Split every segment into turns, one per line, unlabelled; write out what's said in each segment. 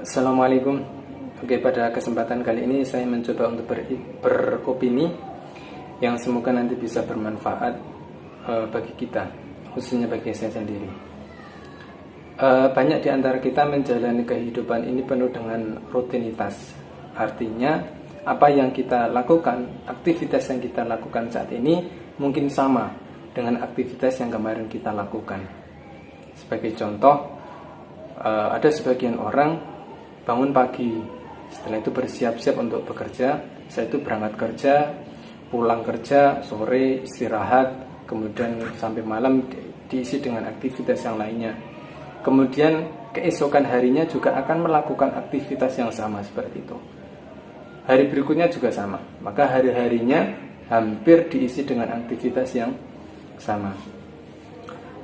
Assalamualaikum. Oke, pada kesempatan kali ini saya mencoba untuk beropini yang semoga nanti bisa bermanfaat bagi kita, khususnya bagi saya sendiri. Banyak di antara kita menjalani kehidupan ini penuh dengan rutinitas. Artinya, apa yang kita lakukan, aktivitas yang kita lakukan saat ini mungkin sama dengan aktivitas yang kemarin kita lakukan. Sebagai contoh, ada sebagian orang bangun pagi, setelah itu bersiap-siap untuk bekerja, setelah itu berangkat kerja, pulang kerja, sore istirahat, kemudian sampai malam diisi dengan aktivitas yang lainnya. Kemudian keesokan harinya juga akan melakukan aktivitas yang sama seperti itu. Hari berikutnya juga sama, maka hari-harinya hampir diisi dengan aktivitas yang sama.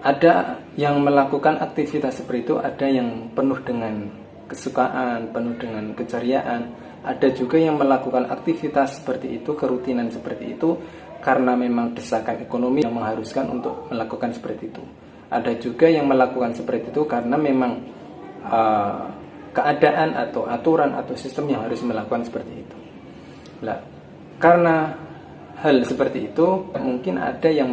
Ada yang melakukan aktivitas seperti itu, ada yang penuh dengan kesukaan, penuh dengan keceriaan. Ada juga yang melakukan aktivitas seperti itu, kerutinan seperti itu, karena memang desakan ekonomi yang mengharuskan untuk melakukan seperti itu. Ada juga yang melakukan seperti itu karena memang keadaan atau aturan atau sistem yang harus melakukan seperti itu. Nah, karena hal seperti itu, mungkin ada yang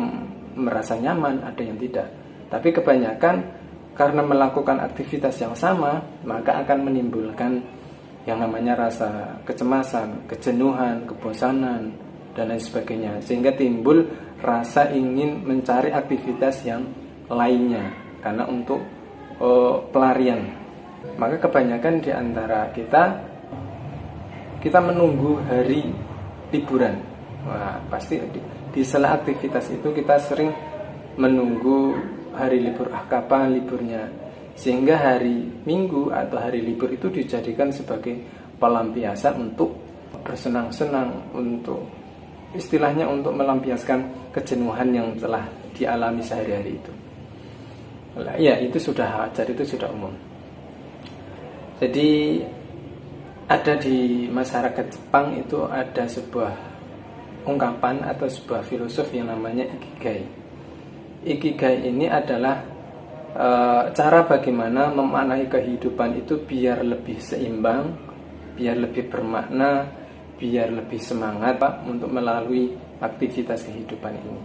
merasa nyaman, ada yang tidak. Tapi kebanyakan karena melakukan aktivitas yang sama, maka akan menimbulkan yang namanya rasa kecemasan, kejenuhan, kebosanan, dan lain sebagainya. Sehingga timbul rasa ingin mencari aktivitas yang lainnya, karena untuk pelarian. Maka kebanyakan di antara kita menunggu hari liburan. Wah, pasti di sela aktivitas itu kita sering menunggu hari libur, kapan liburnya, sehingga hari Minggu atau hari libur itu dijadikan sebagai pelampiasan untuk bersenang-senang, untuk istilahnya untuk melampiaskan kejenuhan yang telah dialami sehari-hari itu. Ya, itu sudah wajar, itu sudah umum. Jadi ada di masyarakat Jepang itu ada sebuah ungkapan atau sebuah filosofi yang namanya Ikigai. Ikigai ini adalah cara bagaimana memaknai kehidupan itu biar lebih seimbang, biar lebih bermakna, biar lebih semangat untuk melalui aktivitas kehidupan ini.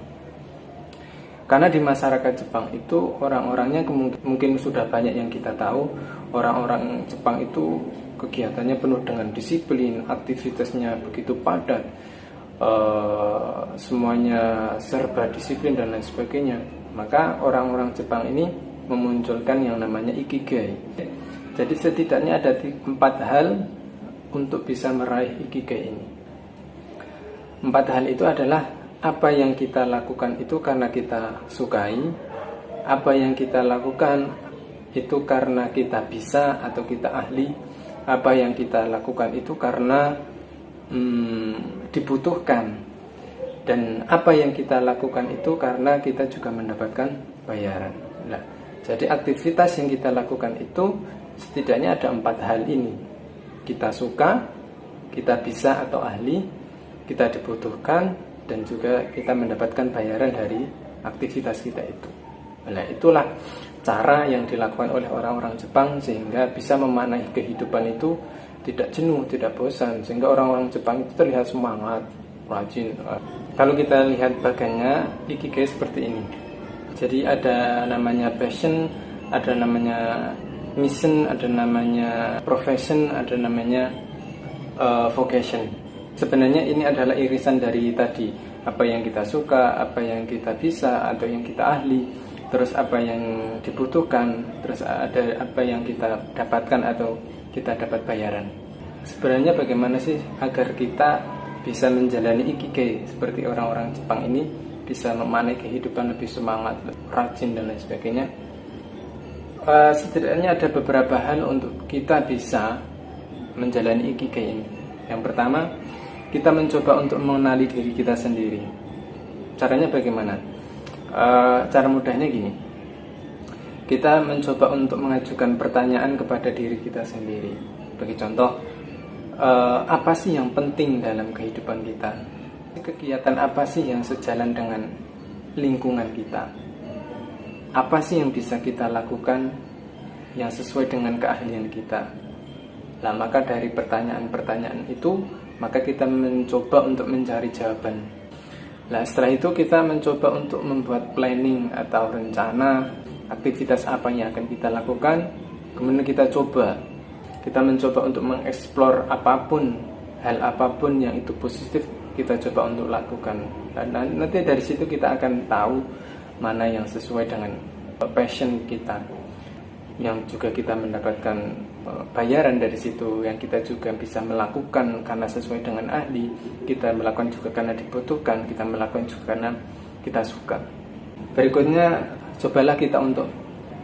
Karena di masyarakat Jepang itu orang-orangnya mungkin sudah banyak yang kita tahu. Orang-orang Jepang itu kegiatannya penuh dengan disiplin, aktivitasnya begitu padat, semuanya serba disiplin dan lain sebagainya. Maka orang-orang Jepang ini memunculkan yang namanya Ikigai. Jadi setidaknya ada 4 hal untuk bisa meraih Ikigai ini. 4 hal itu adalah apa yang kita lakukan itu karena kita sukai, apa yang kita lakukan itu karena kita bisa atau kita ahli, apa yang kita lakukan itu karena dibutuhkan, dan apa yang kita lakukan itu karena kita juga mendapatkan bayaran. Nah, jadi aktivitas yang kita lakukan itu setidaknya ada 4 hal ini. Kita suka, kita bisa atau ahli, kita dibutuhkan, dan juga kita mendapatkan bayaran dari aktivitas kita itu. Nah, itulah cara yang dilakukan oleh orang-orang Jepang sehingga bisa memaknai kehidupan itu tidak jenuh, tidak bosan, sehingga orang-orang Jepang itu terlihat semangat, rajin. Kalau kita lihat bagiannya Ikigai seperti ini. Jadi ada namanya passion, ada namanya mission, ada namanya profession, ada namanya vocation. Sebenarnya ini adalah irisan dari tadi, apa yang kita suka, apa yang kita bisa atau yang kita ahli, terus apa yang dibutuhkan, terus ada apa yang kita dapatkan atau kita dapat bayaran. Sebenarnya bagaimana sih agar kita bisa menjalani Ikigai seperti orang-orang Jepang ini, bisa memaknai kehidupan lebih semangat, rajin dan lain sebagainya. Setidaknya ada beberapa hal untuk kita bisa menjalani Ikigai ini. Yang pertama, kita mencoba untuk mengenali diri kita sendiri. Caranya bagaimana? Cara mudahnya gini. Kita mencoba untuk mengajukan pertanyaan kepada diri kita sendiri. Bagi contoh, apa sih yang penting dalam kehidupan kita? Kegiatan apa sih yang sejalan dengan lingkungan kita? Apa sih yang bisa kita lakukan yang sesuai dengan keahlian kita? Nah, maka dari pertanyaan-pertanyaan itu, maka kita mencoba untuk mencari jawaban. Nah, setelah itu kita mencoba untuk membuat planning atau rencana aktivitas apa yang akan kita lakukan. Kemudian kita mencoba untuk mengeksplor apapun, hal apapun yang itu positif, kita coba untuk lakukan. Dan nanti dari situ kita akan tahu mana yang sesuai dengan passion kita, yang juga kita mendapatkan bayaran dari situ, yang kita juga bisa melakukan karena sesuai dengan ahli, kita melakukan juga karena dibutuhkan, kita melakukan juga karena kita suka. Berikutnya, cobalah kita untuk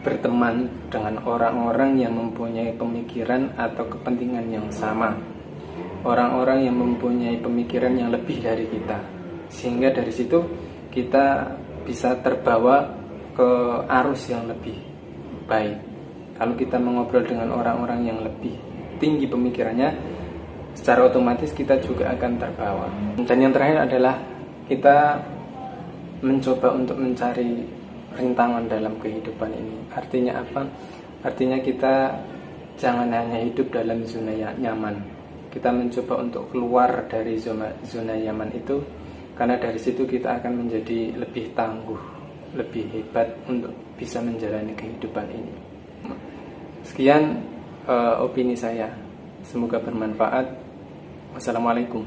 berteman dengan orang-orang yang mempunyai pemikiran atau kepentingan yang sama, orang-orang yang mempunyai pemikiran yang lebih dari kita, sehingga dari situ kita bisa terbawa ke arus yang lebih baik. Kalau kita mengobrol dengan orang-orang yang lebih tinggi pemikirannya, secara otomatis kita juga akan terbawa. Dan yang terakhir adalah kita mencoba untuk mencari rintangan dalam kehidupan ini. Artinya apa? Artinya kita jangan hanya hidup dalam zona nyaman. Kita mencoba untuk keluar dari zona nyaman itu, karena dari situ kita akan menjadi lebih tangguh, lebih hebat untuk bisa menjalani kehidupan ini. Sekian opini saya, semoga bermanfaat. Wassalamualaikum.